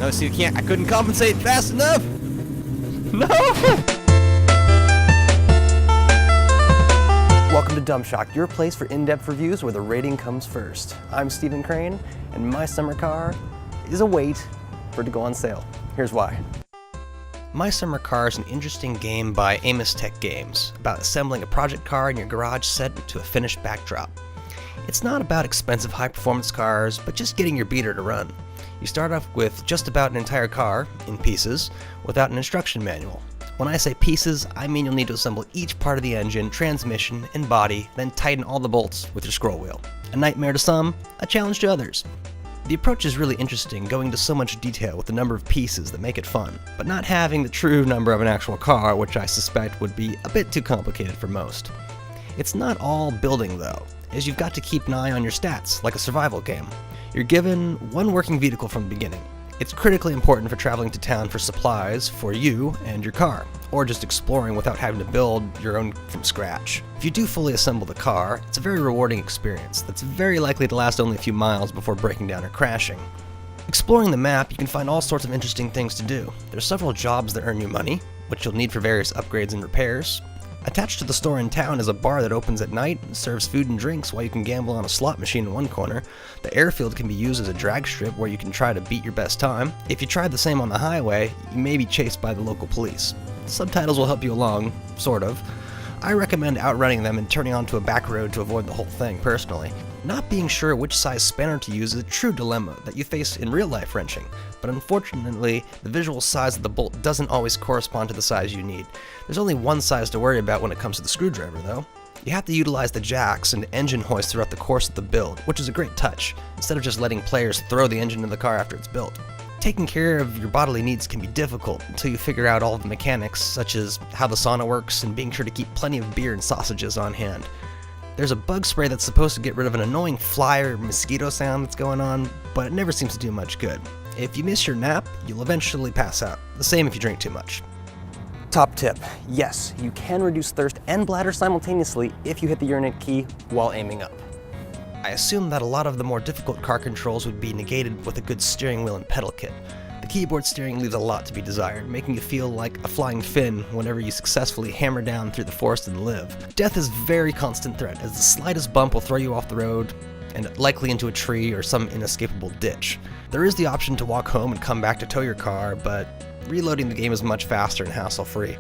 No, see, I couldn't compensate fast enough. No! Welcome to DumpShock, your place for in-depth reviews where the rating comes first. I'm Stephen Crane, and my summer car is a wait for it to go on sale. Here's why. My Summer Car is an interesting game by Amos Tech Games, about assembling a project car in your garage set to a finished backdrop. It's not about expensive high-performance cars, but just getting your beater to run. You start off with just about an entire car, in pieces, without an instruction manual. When I say pieces, I mean you'll need to assemble each part of the engine, transmission, and body, then tighten all the bolts with your scroll wheel. A nightmare to some, a challenge to others. The approach is really interesting, going into so much detail with the number of pieces that make it fun, but not having the true number of an actual car, which I suspect would be a bit too complicated for most. It's not all building though, as you've got to keep an eye on your stats, like a survival game. You're given one working vehicle from the beginning. It's critically important for traveling to town for supplies for you and your car, or just exploring without having to build your own from scratch. If you do fully assemble the car, it's a very rewarding experience that's very likely to last only a few miles before breaking down or crashing. Exploring the map, you can find all sorts of interesting things to do. There's several jobs that earn you money, which you'll need for various upgrades and repairs. Attached to the store in town is a bar that opens at night and serves food and drinks while you can gamble on a slot machine in one corner. The airfield can be used as a drag strip where you can try to beat your best time. If you try the same on the highway, you may be chased by the local police. Subtitles will help you along, sort of. I recommend outrunning them and turning onto a back road to avoid the whole thing, personally. Not being sure which size spanner to use is a true dilemma that you face in real-life wrenching, but unfortunately, the visual size of the bolt doesn't always correspond to the size you need. There's only one size to worry about when it comes to the screwdriver, though. You have to utilize the jacks and engine hoist throughout the course of the build, which is a great touch, instead of just letting players throw the engine in the car after it's built. Taking care of your bodily needs can be difficult until you figure out all of the mechanics, such as how the sauna works and being sure to keep plenty of beer and sausages on hand. There's a bug spray that's supposed to get rid of an annoying fly or mosquito sound that's going on, but it never seems to do much good. If you miss your nap, you'll eventually pass out. The same if you drink too much. Top tip, yes, you can reduce thirst and bladder simultaneously if you hit the urinate key while aiming up. I assume that a lot of the more difficult car controls would be negated with a good steering wheel and pedal kit. The keyboard steering leaves a lot to be desired, making you feel like a flying Finn whenever you successfully hammer down through the forest and live. Death is a very constant threat, as the slightest bump will throw you off the road, and likely into a tree or some inescapable ditch. There is the option to walk home and come back to tow your car, but reloading the game is much faster and hassle-free.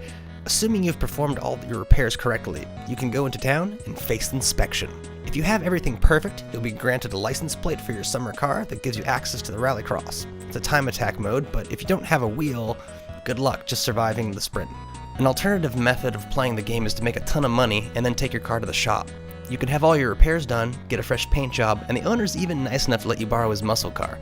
Assuming you've performed all your repairs correctly, you can go into town and face inspection. If you have everything perfect, you'll be granted a license plate for your summer car that gives you access to the rallycross. It's a time attack mode, but if you don't have a wheel, good luck just surviving the sprint. An alternative method of playing the game is to make a ton of money and then take your car to the shop. You can have all your repairs done, get a fresh paint job, and the owner's even nice enough to let you borrow his muscle car.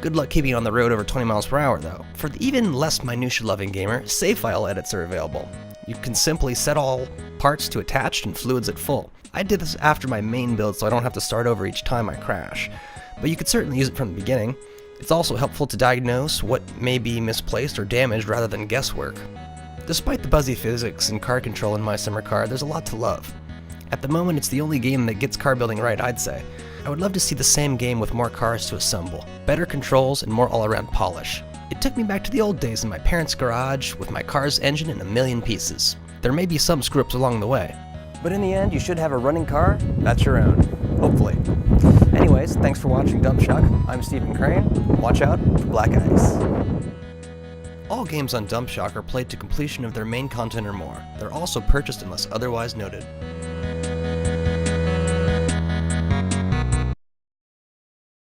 Good luck keeping it on the road over 20 miles per hour though. For the even less minutia-loving gamer, save file edits are available. You can simply set all parts to attached and fluids at full. I did this after my main build so I don't have to start over each time I crash, but you could certainly use it from the beginning. It's also helpful to diagnose what may be misplaced or damaged rather than guesswork. Despite the buzzy physics and car control in My Summer Car, there's a lot to love. At the moment, it's the only game that gets car building right, I'd say. I would love to see the same game with more cars to assemble, better controls, and more all-around polish. It took me back to the old days in my parents' garage with my car's engine in a million pieces. There may be some screw-ups along the way, but in the end, you should have a running car that's your own. Hopefully. Anyways, thanks for watching DumpShock. I'm Stephen Crane. Watch out for black ice. All games on DumpShock are played to completion of their main content or more. They're also purchased unless otherwise noted.